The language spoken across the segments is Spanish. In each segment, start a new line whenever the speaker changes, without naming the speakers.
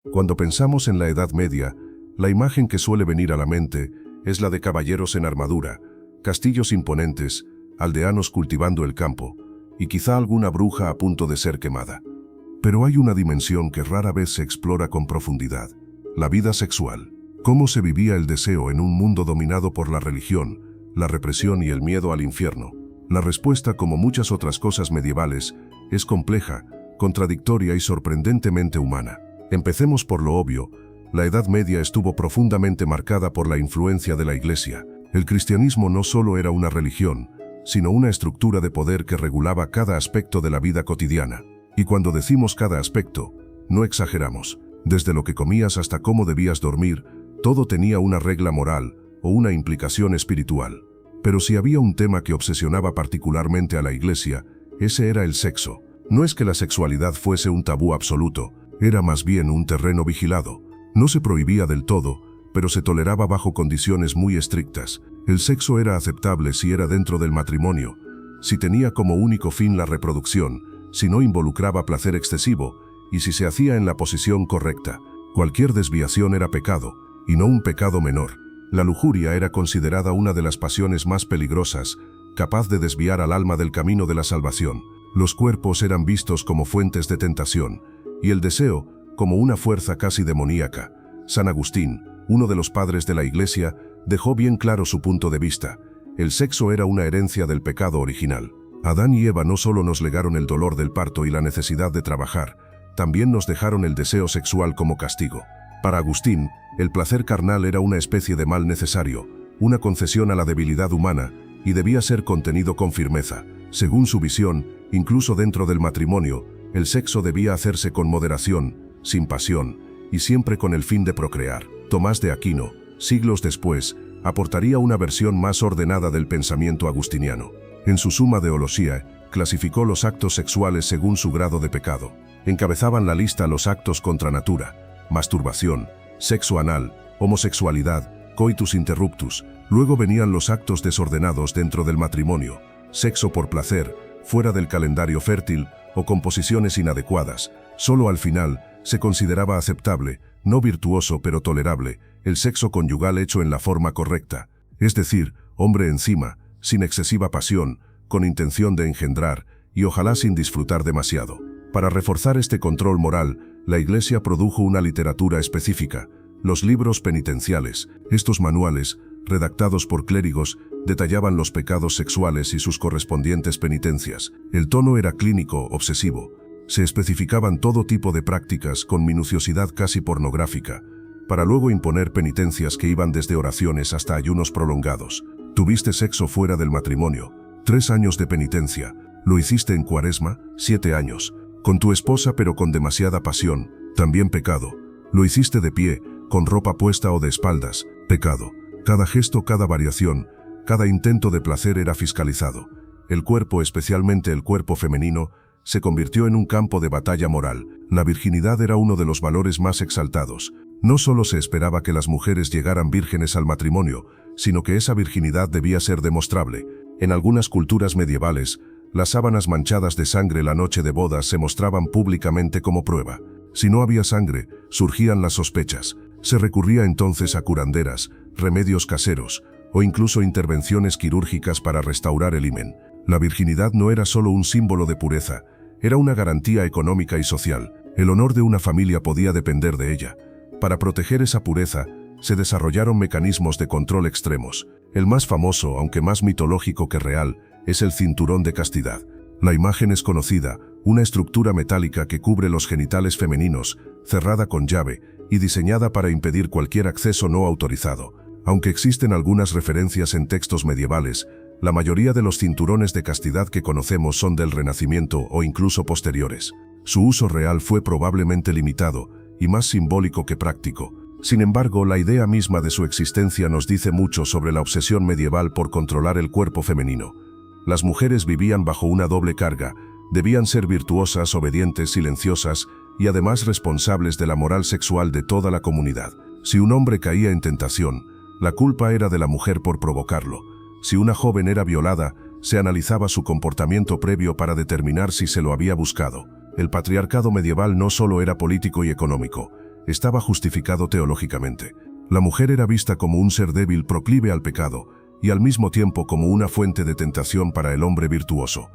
Cuando pensamos en la Edad Media, la imagen que suele venir a la mente es la de caballeros en armadura, castillos imponentes, aldeanos cultivando el campo, y quizá alguna bruja a punto de ser quemada. Pero hay una dimensión que rara vez se explora con profundidad: la vida sexual. ¿Cómo se vivía el deseo en un mundo dominado por la religión, la represión y el miedo al infierno? La respuesta, como muchas otras cosas medievales, es compleja, contradictoria y sorprendentemente humana. Empecemos por lo obvio. La Edad Media estuvo profundamente marcada por la influencia de la Iglesia. El cristianismo no solo era una religión, sino una estructura de poder que regulaba cada aspecto de la vida cotidiana. Y cuando decimos cada aspecto, no exageramos. Desde lo que comías hasta cómo debías dormir, todo tenía una regla moral o una implicación espiritual. Pero si había un tema que obsesionaba particularmente a la Iglesia, ese era el sexo. No es que la sexualidad fuese un tabú absoluto, era más bien un terreno vigilado. No se prohibía del todo, pero se toleraba bajo condiciones muy estrictas. El sexo era aceptable si era dentro del matrimonio, si tenía como único fin la reproducción, si no involucraba placer excesivo y si se hacía en la posición correcta. Cualquier desviación era pecado, y no un pecado menor. La lujuria era considerada una de las pasiones más peligrosas, capaz de desviar al alma del camino de la salvación. Los cuerpos eran vistos como fuentes de tentación, y el deseo como una fuerza casi demoníaca. San Agustín, uno de los padres de la Iglesia, dejó bien claro su punto de vista: el sexo era una herencia del pecado original. Adán y Eva no solo nos legaron el dolor del parto y la necesidad de trabajar, también nos dejaron el deseo sexual como castigo. Para Agustín, el placer carnal era una especie de mal necesario, una concesión a la debilidad humana, y debía ser contenido con firmeza. Según su visión, incluso dentro del matrimonio, el sexo debía hacerse con moderación, sin pasión, y siempre con el fin de procrear. Tomás de Aquino, siglos después, aportaría una versión más ordenada del pensamiento agustiniano. En su Summa Theologiae, clasificó los actos sexuales según su grado de pecado. Encabezaban la lista los actos contra natura: masturbación, sexo anal, homosexualidad, coitus interruptus. Luego venían los actos desordenados dentro del matrimonio: sexo por placer, fuera del calendario fértil o composiciones inadecuadas. Solo al final se consideraba aceptable, no virtuoso pero tolerable, el sexo conyugal hecho en la forma correcta, es decir, hombre encima, sin excesiva pasión, con intención de engendrar, y ojalá sin disfrutar demasiado. Para reforzar este control moral, la Iglesia produjo una literatura específica: los libros penitenciales. Estos manuales, redactados por clérigos, detallaban los pecados sexuales y sus correspondientes penitencias. El tono era clínico, obsesivo. Se especificaban todo tipo de prácticas con minuciosidad casi pornográfica, para luego imponer penitencias que iban desde oraciones hasta ayunos prolongados. Tuviste sexo fuera del matrimonio: 3 años de penitencia. Lo hiciste en Cuaresma: 7 años. Con tu esposa pero con demasiada pasión: también pecado. Lo hiciste de pie, con ropa puesta o de espaldas: pecado. Cada gesto, cada variación, cada intento de placer era fiscalizado. El cuerpo, especialmente el cuerpo femenino, se convirtió en un campo de batalla moral. La virginidad era uno de los valores más exaltados. No solo se esperaba que las mujeres llegaran vírgenes al matrimonio, sino que esa virginidad debía ser demostrable. En algunas culturas medievales, las sábanas manchadas de sangre la noche de bodas se mostraban públicamente como prueba. Si no había sangre, surgían las sospechas. Se recurría entonces a curanderas, remedios caseros, o incluso intervenciones quirúrgicas para restaurar el himen. La virginidad no era solo un símbolo de pureza, era una garantía económica y social. El honor de una familia podía depender de ella. Para proteger esa pureza, se desarrollaron mecanismos de control extremos. El más famoso, aunque más mitológico que real, es el cinturón de castidad. La imagen es conocida: una estructura metálica que cubre los genitales femeninos, cerrada con llave y diseñada para impedir cualquier acceso no autorizado. Aunque existen algunas referencias en textos medievales, la mayoría de los cinturones de castidad que conocemos son del Renacimiento o incluso posteriores. Su uso real fue probablemente limitado y más simbólico que práctico. Sin embargo, la idea misma de su existencia nos dice mucho sobre la obsesión medieval por controlar el cuerpo femenino. Las mujeres vivían bajo una doble carga: debían ser virtuosas, obedientes, silenciosas y además responsables de la moral sexual de toda la comunidad. Si un hombre caía en tentación, la culpa era de la mujer por provocarlo. Si una joven era violada, se analizaba su comportamiento previo para determinar si se lo había buscado. El patriarcado medieval no solo era político y económico, estaba justificado teológicamente. La mujer era vista como un ser débil proclive al pecado y al mismo tiempo como una fuente de tentación para el hombre virtuoso.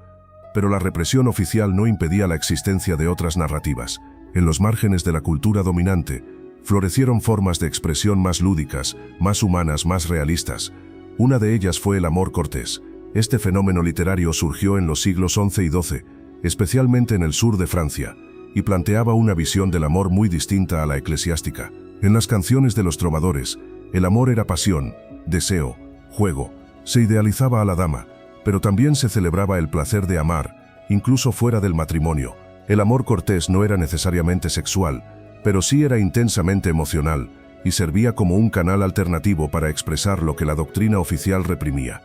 Pero la represión oficial no impedía la existencia de otras narrativas. En los márgenes de la cultura dominante, florecieron formas de expresión más lúdicas, más humanas, más realistas. Una de ellas fue el amor cortés. Este fenómeno literario surgió en los siglos XI y XII, especialmente en el sur de Francia, y planteaba una visión del amor muy distinta a la eclesiástica. En las canciones de los trovadores, el amor era pasión, deseo, juego. Se idealizaba a la dama, pero también se celebraba el placer de amar, incluso fuera del matrimonio. El amor cortés no era necesariamente sexual, pero sí era intensamente emocional, y servía como un canal alternativo para expresar lo que la doctrina oficial reprimía.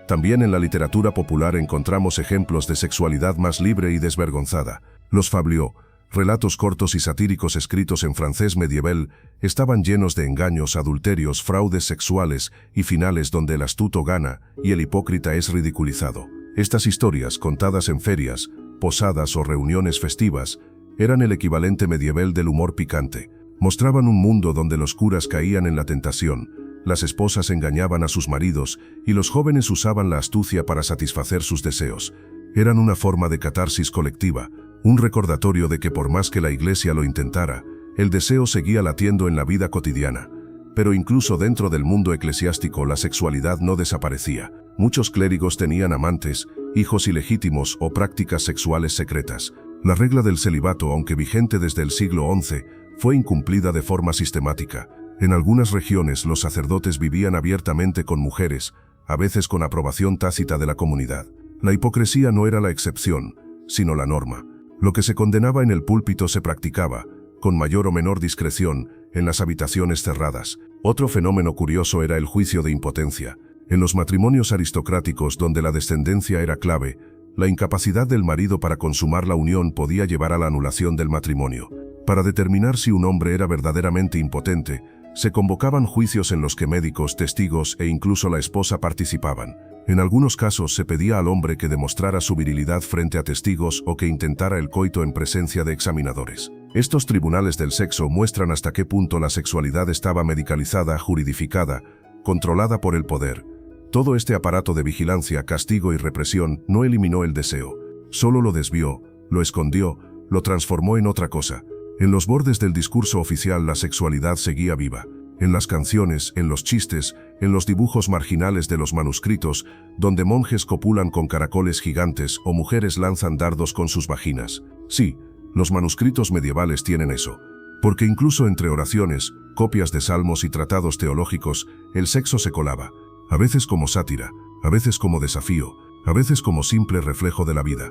También en la literatura popular encontramos ejemplos de sexualidad más libre y desvergonzada. Los fabliaux, relatos cortos y satíricos escritos en francés medieval, estaban llenos de engaños, adulterios, fraudes sexuales y finales donde el astuto gana y el hipócrita es ridiculizado. Estas historias, contadas en ferias, posadas o reuniones festivas, eran el equivalente medieval del humor picante. Mostraban un mundo donde los curas caían en la tentación, las esposas engañaban a sus maridos y los jóvenes usaban la astucia para satisfacer sus deseos. Eran una forma de catarsis colectiva, un recordatorio de que por más que la Iglesia lo intentara, el deseo seguía latiendo en la vida cotidiana. Pero incluso dentro del mundo eclesiástico la sexualidad no desaparecía. Muchos clérigos tenían amantes, hijos ilegítimos o prácticas sexuales secretas. La regla del celibato, aunque vigente desde el siglo XI, fue incumplida de forma sistemática. En algunas regiones los sacerdotes vivían abiertamente con mujeres, a veces con aprobación tácita de la comunidad. La hipocresía no era la excepción, sino la norma. Lo que se condenaba en el púlpito se practicaba, con mayor o menor discreción, en las habitaciones cerradas. Otro fenómeno curioso era el juicio de impotencia. En los matrimonios aristocráticos donde la descendencia era clave, la incapacidad del marido para consumar la unión podía llevar a la anulación del matrimonio. Para determinar si un hombre era verdaderamente impotente, se convocaban juicios en los que médicos, testigos e incluso la esposa participaban. En algunos casos se pedía al hombre que demostrara su virilidad frente a testigos o que intentara el coito en presencia de examinadores. Estos tribunales del sexo muestran hasta qué punto la sexualidad estaba medicalizada, juridificada, controlada por el poder. Todo este aparato de vigilancia, castigo y represión no eliminó el deseo, solo lo desvió, lo escondió, lo transformó en otra cosa. En los bordes del discurso oficial la sexualidad seguía viva. En las canciones, en los chistes, en los dibujos marginales de los manuscritos, donde monjes copulan con caracoles gigantes o mujeres lanzan dardos con sus vaginas. Sí, los manuscritos medievales tienen eso. Porque incluso entre oraciones, copias de salmos y tratados teológicos, el sexo se colaba. A veces como sátira, a veces como desafío, a veces como simple reflejo de la vida.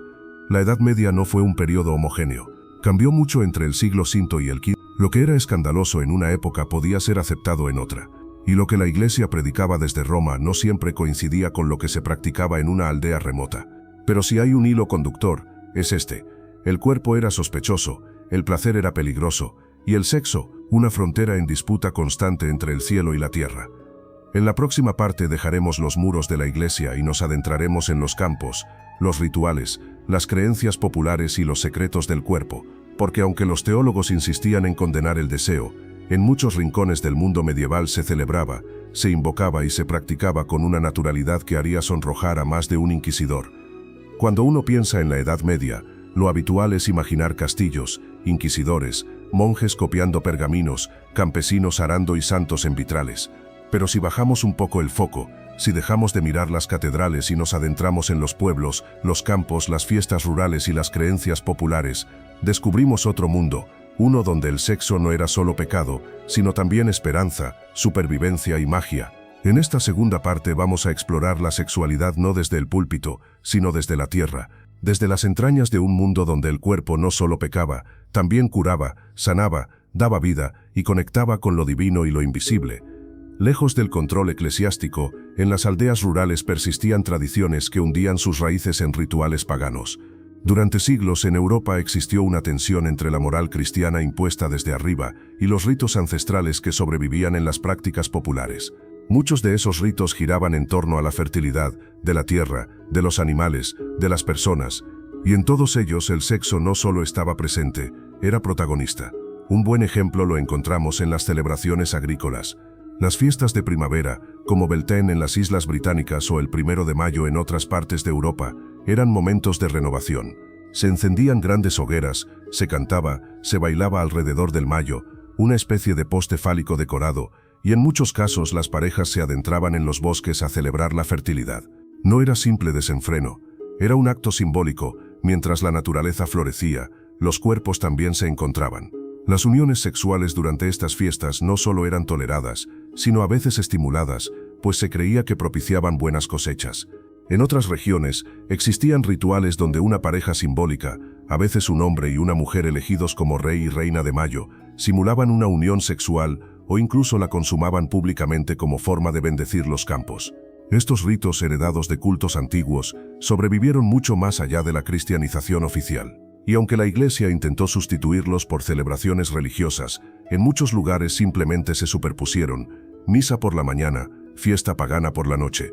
La Edad Media no fue un periodo homogéneo. Cambió mucho entre el siglo V y el V. Lo que era escandaloso en una época podía ser aceptado en otra. Y lo que la Iglesia predicaba desde Roma no siempre coincidía con lo que se practicaba en una aldea remota. Pero si hay un hilo conductor, es este. El cuerpo era sospechoso, el placer era peligroso, y el sexo, una frontera en disputa constante entre el cielo y la tierra. En la próxima parte dejaremos los muros de la Iglesia y nos adentraremos en los campos, los rituales, las creencias populares y los secretos del cuerpo, porque aunque los teólogos insistían en condenar el deseo, en muchos rincones del mundo medieval se celebraba, se invocaba y se practicaba con una naturalidad que haría sonrojar a más de un inquisidor. Cuando uno piensa en la Edad Media, lo habitual es imaginar castillos, inquisidores, monjes copiando pergaminos, campesinos arando y santos en vitrales. Pero si bajamos un poco el foco, si dejamos de mirar las catedrales y nos adentramos en los pueblos, los campos, las fiestas rurales y las creencias populares, descubrimos otro mundo, uno donde el sexo no era solo pecado, sino también esperanza, supervivencia y magia. En esta segunda parte vamos a explorar la sexualidad no desde el púlpito, sino desde la tierra, desde las entrañas de un mundo donde el cuerpo no solo pecaba, también curaba, sanaba, daba vida y conectaba con lo divino y lo invisible. Lejos del control eclesiástico, en las aldeas rurales persistían tradiciones que hundían sus raíces en rituales paganos. Durante siglos en Europa existió una tensión entre la moral cristiana impuesta desde arriba y los ritos ancestrales que sobrevivían en las prácticas populares. Muchos de esos ritos giraban en torno a la fertilidad, de la tierra, de los animales, de las personas, y en todos ellos el sexo no solo estaba presente, era protagonista. Un buen ejemplo lo encontramos en las celebraciones agrícolas. Las fiestas de primavera, como Beltane en las Islas Británicas o el 1 de mayo en otras partes de Europa, eran momentos de renovación. Se encendían grandes hogueras, se cantaba, se bailaba alrededor del mayo, una especie de poste fálico decorado, y en muchos casos las parejas se adentraban en los bosques a celebrar la fertilidad. No era simple desenfreno, era un acto simbólico. Mientras la naturaleza florecía, los cuerpos también se encontraban. Las uniones sexuales durante estas fiestas no solo eran toleradas, sino a veces estimuladas, pues se creía que propiciaban buenas cosechas. En otras regiones, existían rituales donde una pareja simbólica, a veces un hombre y una mujer elegidos como rey y reina de mayo, simulaban una unión sexual o incluso la consumaban públicamente como forma de bendecir los campos. Estos ritos heredados de cultos antiguos sobrevivieron mucho más allá de la cristianización oficial. Y aunque la Iglesia intentó sustituirlos por celebraciones religiosas, en muchos lugares simplemente se superpusieron: misa por la mañana, fiesta pagana por la noche.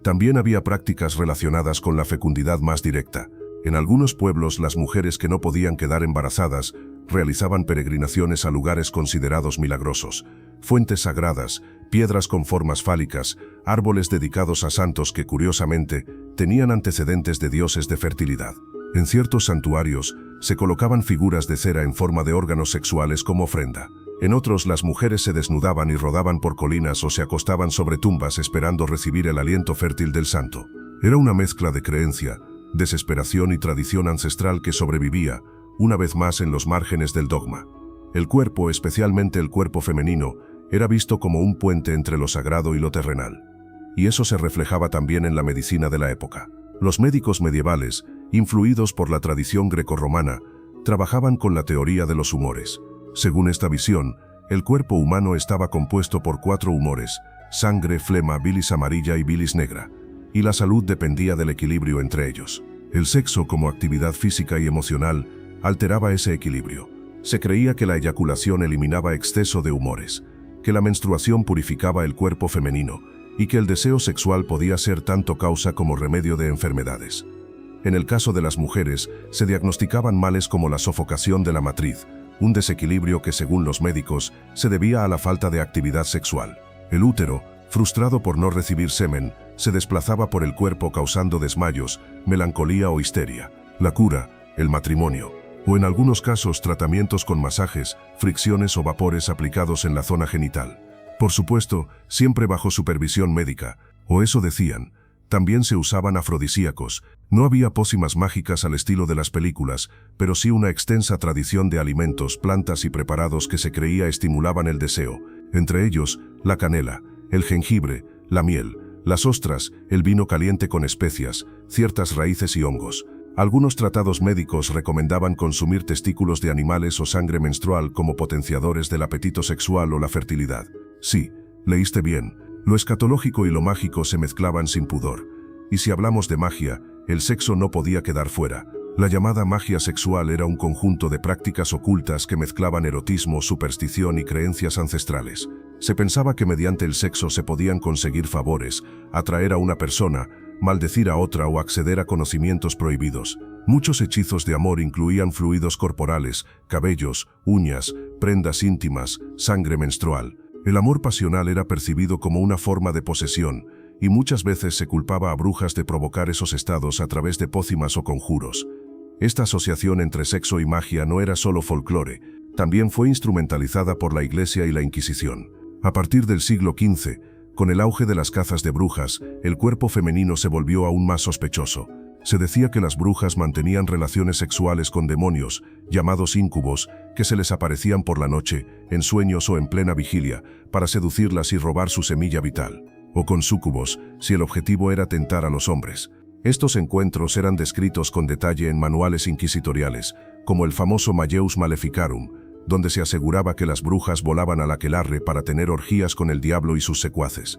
También había prácticas relacionadas con la fecundidad más directa. En algunos pueblos, las mujeres que no podían quedar embarazadas realizaban peregrinaciones a lugares considerados milagrosos, fuentes sagradas, piedras con formas fálicas, árboles dedicados a santos que curiosamente tenían antecedentes de dioses de fertilidad. En ciertos santuarios se colocaban figuras de cera en forma de órganos sexuales como ofrenda. En otros, las mujeres se desnudaban y rodaban por colinas o se acostaban sobre tumbas esperando recibir el aliento fértil del santo. Era una mezcla de creencia, desesperación y tradición ancestral que sobrevivía, una vez más, en los márgenes del dogma. El cuerpo, especialmente el cuerpo femenino, era visto como un puente entre lo sagrado y lo terrenal. Y eso se reflejaba también en la medicina de la época. Los médicos medievales, influidos por la tradición grecorromana, trabajaban con la teoría de los humores. Según esta visión, el cuerpo humano estaba compuesto por 4 humores: sangre, flema, bilis amarilla y bilis negra, y la salud dependía del equilibrio entre ellos. El sexo, como actividad física y emocional, alteraba ese equilibrio. Se creía que la eyaculación eliminaba exceso de humores, que la menstruación purificaba el cuerpo femenino, y que el deseo sexual podía ser tanto causa como remedio de enfermedades. En el caso de las mujeres, se diagnosticaban males como la sofocación de la matriz, un desequilibrio que, según los médicos, se debía a la falta de actividad sexual. El útero, frustrado por no recibir semen, se desplazaba por el cuerpo causando desmayos, melancolía o histeria. La cura, el matrimonio, o en algunos casos tratamientos con masajes, fricciones o vapores aplicados en la zona genital. Por supuesto, siempre bajo supervisión médica, o eso decían. También se usaban afrodisíacos. No había pócimas mágicas al estilo de las películas, pero sí una extensa tradición de alimentos, plantas y preparados que se creía estimulaban el deseo, entre ellos la canela, el jengibre, la miel, las ostras, el vino caliente con especias, ciertas raíces y hongos. Algunos tratados médicos recomendaban consumir testículos de animales o sangre menstrual como potenciadores del apetito sexual o la fertilidad. Sí, leíste bien. Lo escatológico y lo mágico se mezclaban sin pudor. Y si hablamos de magia, el sexo no podía quedar fuera. La llamada magia sexual era un conjunto de prácticas ocultas que mezclaban erotismo, superstición y creencias ancestrales. Se pensaba que mediante el sexo se podían conseguir favores, atraer a una persona, maldecir a otra o acceder a conocimientos prohibidos. Muchos hechizos de amor incluían fluidos corporales, cabellos, uñas, prendas íntimas, sangre menstrual. El amor pasional era percibido como una forma de posesión, y muchas veces se culpaba a brujas de provocar esos estados a través de pócimas o conjuros. Esta asociación entre sexo y magia no era solo folclore, también fue instrumentalizada por la Iglesia y la Inquisición. A partir del siglo XV, con el auge de las cazas de brujas, el cuerpo femenino se volvió aún más sospechoso. Se decía que las brujas mantenían relaciones sexuales con demonios, llamados íncubos, que se les aparecían por la noche, en sueños o en plena vigilia, para seducirlas y robar su semilla vital. O con súcubos, si el objetivo era tentar a los hombres. Estos encuentros eran descritos con detalle en manuales inquisitoriales, como el famoso Malleus Maleficarum, donde se aseguraba que las brujas volaban al aquelarre para tener orgías con el diablo y sus secuaces.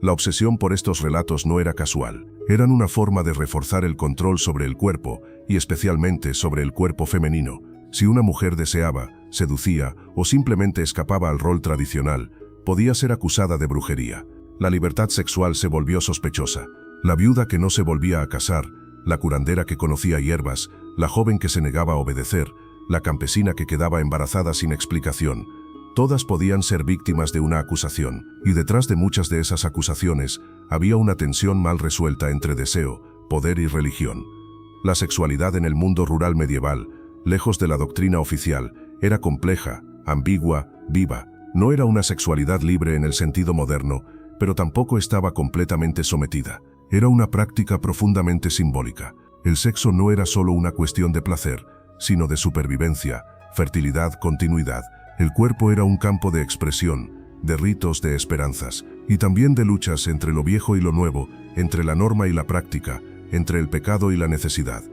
La obsesión por estos relatos no era casual, eran una forma de reforzar el control sobre el cuerpo, y especialmente sobre el cuerpo femenino. Si una mujer deseaba, seducía o simplemente escapaba al rol tradicional, podía ser acusada de brujería. La libertad sexual se volvió sospechosa. La viuda que no se volvía a casar, la curandera que conocía hierbas, la joven que se negaba a obedecer, la campesina que quedaba embarazada sin explicación. Todas podían ser víctimas de una acusación, y detrás de muchas de esas acusaciones había una tensión mal resuelta entre deseo, poder y religión. La sexualidad en el mundo rural medieval, lejos de la doctrina oficial, era compleja, ambigua, viva. No era una sexualidad libre en el sentido moderno, pero tampoco estaba completamente sometida. Era una práctica profundamente simbólica. El sexo no era solo una cuestión de placer, sino de supervivencia, fertilidad, continuidad. El cuerpo era un campo de expresión, de ritos, de esperanzas, y también de luchas entre lo viejo y lo nuevo, entre la norma y la práctica, entre el pecado y la necesidad.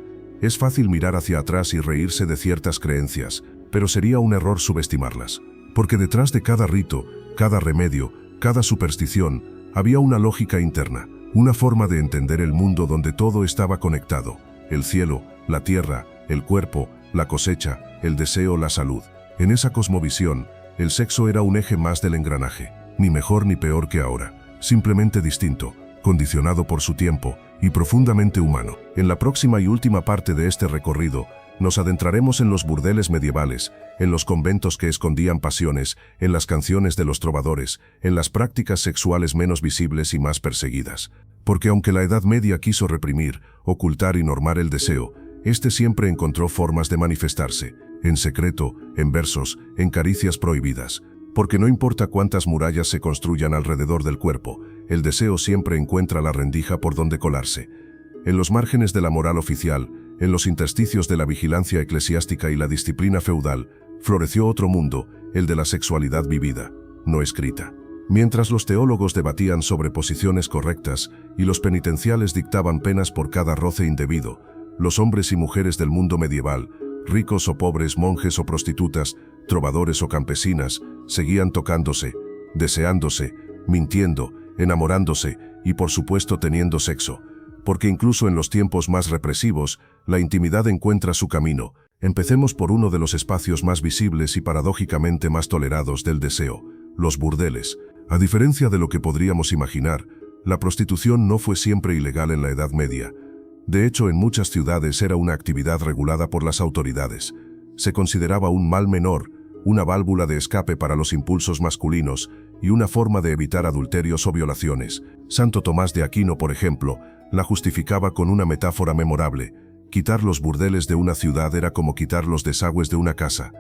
Es fácil mirar hacia atrás y reírse de ciertas creencias, pero sería un error subestimarlas. Porque detrás de cada rito, cada remedio, cada superstición, había una lógica interna, una forma de entender el mundo donde todo estaba conectado: el cielo, la tierra, el cuerpo, la cosecha, el deseo, la salud. En esa cosmovisión, el sexo era un eje más del engranaje, ni mejor ni peor que ahora, simplemente distinto, condicionado por su tiempo y profundamente humano. En la próxima y última parte de este recorrido, nos adentraremos en los burdeles medievales, en los conventos que escondían pasiones, en las canciones de los trovadores, en las prácticas sexuales menos visibles y más perseguidas. Porque aunque la Edad Media quiso reprimir, ocultar y normar el deseo, este siempre encontró formas de manifestarse, en secreto, en versos, en caricias prohibidas. Porque no importa cuántas murallas se construyan alrededor del cuerpo, el deseo siempre encuentra la rendija por donde colarse. En los márgenes de la moral oficial, en los intersticios de la vigilancia eclesiástica y la disciplina feudal, floreció otro mundo, el de la sexualidad vivida, no escrita. Mientras los teólogos debatían sobre posiciones correctas y los penitenciales dictaban penas por cada roce indebido, los hombres y mujeres del mundo medieval, ricos o pobres, monjes o prostitutas, trovadores o campesinas, seguían tocándose, deseándose, mintiendo, enamorándose y por supuesto teniendo sexo. Porque incluso en los tiempos más represivos, la intimidad encuentra su camino. Empecemos por uno de los espacios más visibles y paradójicamente más tolerados del deseo, los burdeles. A diferencia de lo que podríamos imaginar, la prostitución no fue siempre ilegal en la Edad Media. De hecho, en muchas ciudades era una actividad regulada por las autoridades. Se consideraba un mal menor, una válvula de escape para los impulsos masculinos y una forma de evitar adulterios o violaciones. Santo Tomás de Aquino, por ejemplo, la justificaba con una metáfora memorable: quitar los burdeles de una ciudad era como quitar los desagües de una casa.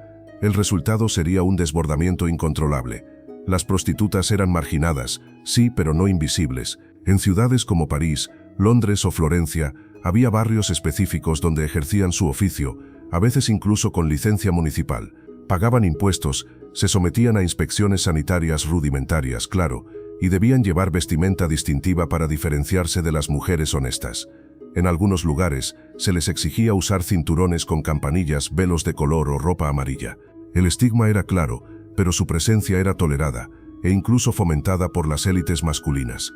El resultado sería un desbordamiento incontrolable. Las prostitutas eran marginadas, sí, pero no invisibles. En ciudades como París, Londres o Florencia, había barrios específicos donde ejercían su oficio, a veces incluso con licencia municipal. Pagaban impuestos, se sometían a inspecciones sanitarias rudimentarias, claro, y debían llevar vestimenta distintiva para diferenciarse de las mujeres honestas. En algunos lugares, se les exigía usar cinturones con campanillas, velos de color o ropa amarilla. El estigma era claro, pero su presencia era tolerada, e incluso fomentada por las élites masculinas.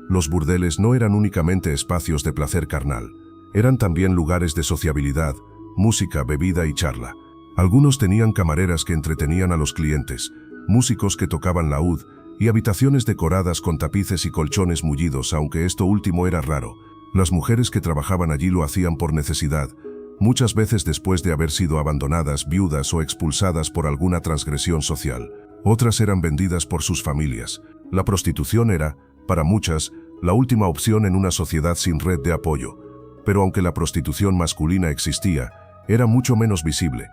Los burdeles no eran únicamente espacios de placer carnal, eran también lugares de sociabilidad, música, bebida y charla. Algunos tenían camareras que entretenían a los clientes, músicos que tocaban laúd, y habitaciones decoradas con tapices y colchones mullidos, aunque esto último era raro. Las mujeres que trabajaban allí lo hacían por necesidad, muchas veces después de haber sido abandonadas, viudas o expulsadas por alguna transgresión social. Otras eran vendidas por sus familias. La prostitución era, para muchas, la última opción en una sociedad sin red de apoyo. Pero aunque la prostitución masculina existía, era mucho menos visible.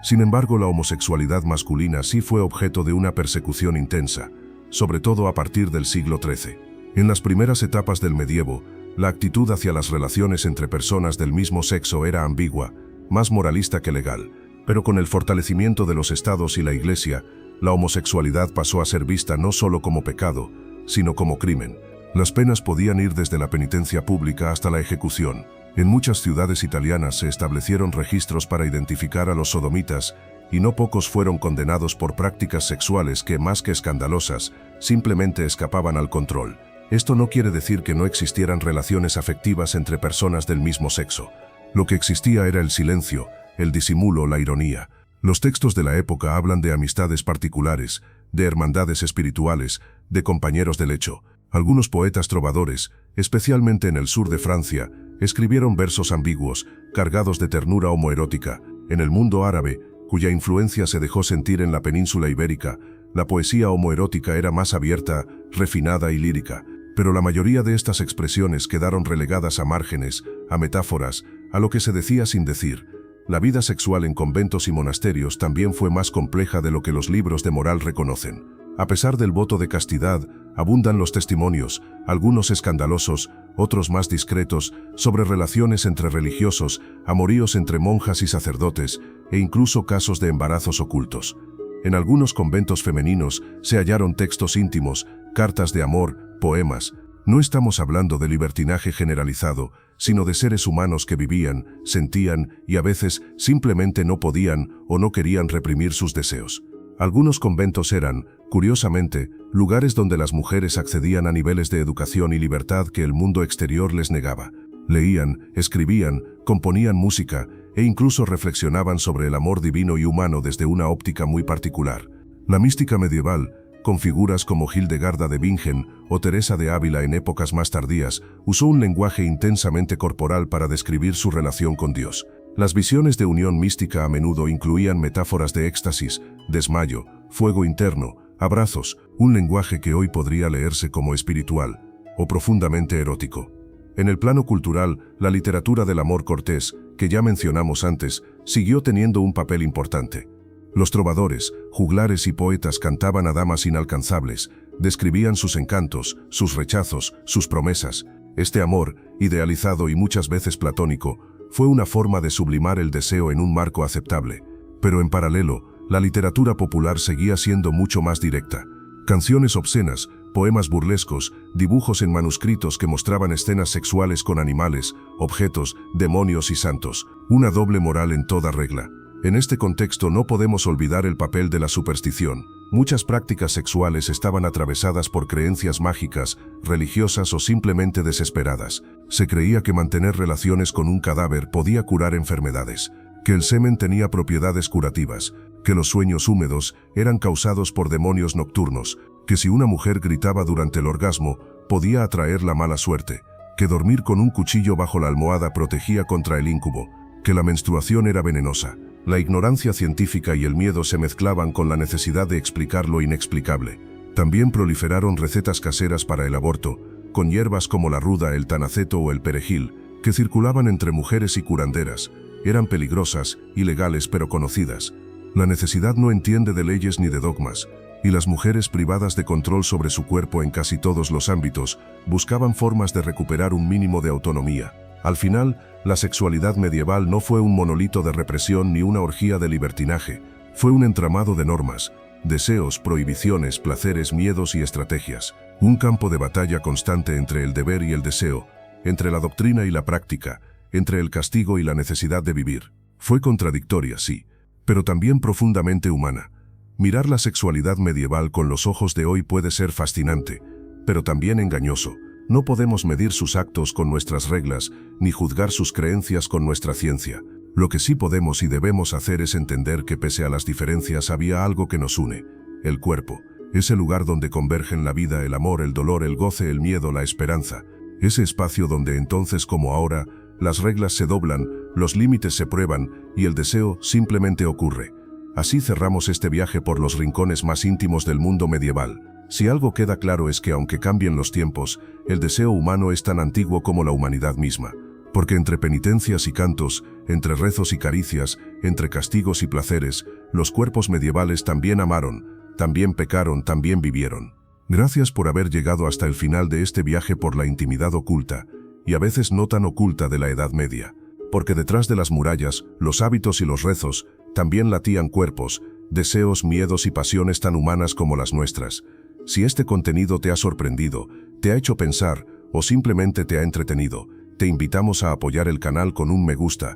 Sin embargo, la homosexualidad masculina sí fue objeto de una persecución intensa, sobre todo a partir del siglo XIII. En las primeras etapas del medievo, la actitud hacia las relaciones entre personas del mismo sexo era ambigua, más moralista que legal, pero con el fortalecimiento de los estados y la Iglesia, la homosexualidad pasó a ser vista no solo como pecado, sino como crimen. Las penas podían ir desde la penitencia pública hasta la ejecución. En muchas ciudades italianas se establecieron registros para identificar a los sodomitas, y no pocos fueron condenados por prácticas sexuales que, más que escandalosas, simplemente escapaban al control. Esto no quiere decir que no existieran relaciones afectivas entre personas del mismo sexo. Lo que existía era el silencio, el disimulo, la ironía. Los textos de la época hablan de amistades particulares, de hermandades espirituales, de compañeros de lecho. Algunos poetas trovadores, especialmente en el sur de Francia, escribieron versos ambiguos, cargados de ternura homoerótica. En el mundo árabe, cuya influencia se dejó sentir en la península ibérica, la poesía homoerótica era más abierta, refinada y lírica, pero la mayoría de estas expresiones quedaron relegadas a márgenes, a metáforas, a lo que se decía sin decir. La vida sexual en conventos y monasterios también fue más compleja de lo que los libros de moral reconocen. A pesar del voto de castidad, abundan los testimonios, algunos escandalosos, otros más discretos, sobre relaciones entre religiosos, amoríos entre monjas y sacerdotes, e incluso casos de embarazos ocultos. En algunos conventos femeninos se hallaron textos íntimos, cartas de amor, poemas. No estamos hablando de libertinaje generalizado, sino de seres humanos que vivían, sentían y a veces simplemente no podían o no querían reprimir sus deseos. Algunos conventos eran, curiosamente, lugares donde las mujeres accedían a niveles de educación y libertad que el mundo exterior les negaba. Leían, escribían, componían música e incluso reflexionaban sobre el amor divino y humano desde una óptica muy particular. La mística medieval, con figuras como Hildegarda de Bingen o Teresa de Ávila en épocas más tardías, usó un lenguaje intensamente corporal para describir su relación con Dios. Las visiones de unión mística a menudo incluían metáforas de éxtasis, desmayo, fuego interno, abrazos, un lenguaje que hoy podría leerse como espiritual o profundamente erótico. En el plano cultural, la literatura del amor cortés, que ya mencionamos antes, siguió teniendo un papel importante. Los trovadores, juglares y poetas cantaban a damas inalcanzables, describían sus encantos, sus rechazos, sus promesas. Este amor, idealizado y muchas veces platónico, fue una forma de sublimar el deseo en un marco aceptable. Pero en paralelo, la literatura popular seguía siendo mucho más directa. Canciones obscenas, poemas burlescos, dibujos en manuscritos que mostraban escenas sexuales con animales, objetos, demonios y santos. Una doble moral en toda regla. En este contexto no podemos olvidar el papel de la superstición. Muchas prácticas sexuales estaban atravesadas por creencias mágicas, religiosas o simplemente desesperadas. Se creía que mantener relaciones con un cadáver podía curar enfermedades, que el semen tenía propiedades curativas, que los sueños húmedos eran causados por demonios nocturnos, que si una mujer gritaba durante el orgasmo, podía atraer la mala suerte, que dormir con un cuchillo bajo la almohada protegía contra el íncubo, que la menstruación era venenosa. La ignorancia científica y el miedo se mezclaban con la necesidad de explicar lo inexplicable. También proliferaron recetas caseras para el aborto, con hierbas como la ruda, el tanaceto o el perejil, que circulaban entre mujeres y curanderas. Eran peligrosas, ilegales pero conocidas. La necesidad no entiende de leyes ni de dogmas, y las mujeres privadas de control sobre su cuerpo en casi todos los ámbitos, buscaban formas de recuperar un mínimo de autonomía. Al final, la sexualidad medieval no fue un monolito de represión ni una orgía de libertinaje, fue un entramado de normas, deseos, prohibiciones, placeres, miedos y estrategias. Un campo de batalla constante entre el deber y el deseo, entre la doctrina y la práctica, entre el castigo y la necesidad de vivir. Fue contradictoria, sí, pero también profundamente humana. Mirar la sexualidad medieval con los ojos de hoy puede ser fascinante, pero también engañoso. No podemos medir sus actos con nuestras reglas, ni juzgar sus creencias con nuestra ciencia. Lo que sí podemos y debemos hacer es entender que pese a las diferencias había algo que nos une: el cuerpo. Ese lugar donde convergen la vida, el amor, el dolor, el goce, el miedo, la esperanza. Ese espacio donde entonces como ahora, las reglas se doblan, los límites se prueban y el deseo simplemente ocurre. Así cerramos este viaje por los rincones más íntimos del mundo medieval. Si algo queda claro es que aunque cambien los tiempos, el deseo humano es tan antiguo como la humanidad misma. Porque entre penitencias y cantos, entre rezos y caricias, entre castigos y placeres, los cuerpos medievales también amaron, también pecaron, también vivieron. Gracias por haber llegado hasta el final de este viaje por la intimidad oculta, y a veces no tan oculta, de la Edad Media. Porque detrás de las murallas, los hábitos y los rezos, también latían cuerpos, deseos, miedos y pasiones tan humanas como las nuestras. Si este contenido te ha sorprendido, te ha hecho pensar o simplemente te ha entretenido, te invitamos a apoyar el canal con un me gusta.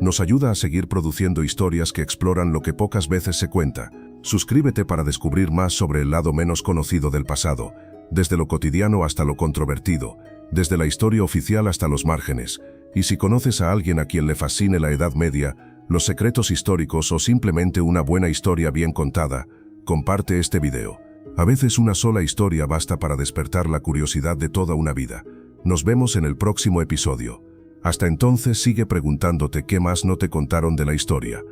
Nos ayuda a seguir produciendo historias que exploran lo que pocas veces se cuenta. Suscríbete para descubrir más sobre el lado menos conocido del pasado, desde lo cotidiano hasta lo controvertido, desde la historia oficial hasta los márgenes. Y si conoces a alguien a quien le fascine la Edad Media, los secretos históricos o simplemente una buena historia bien contada, comparte este video. A veces una sola historia basta para despertar la curiosidad de toda una vida. Nos vemos en el próximo episodio. Hasta entonces sigue preguntándote qué más no te contaron de la historia.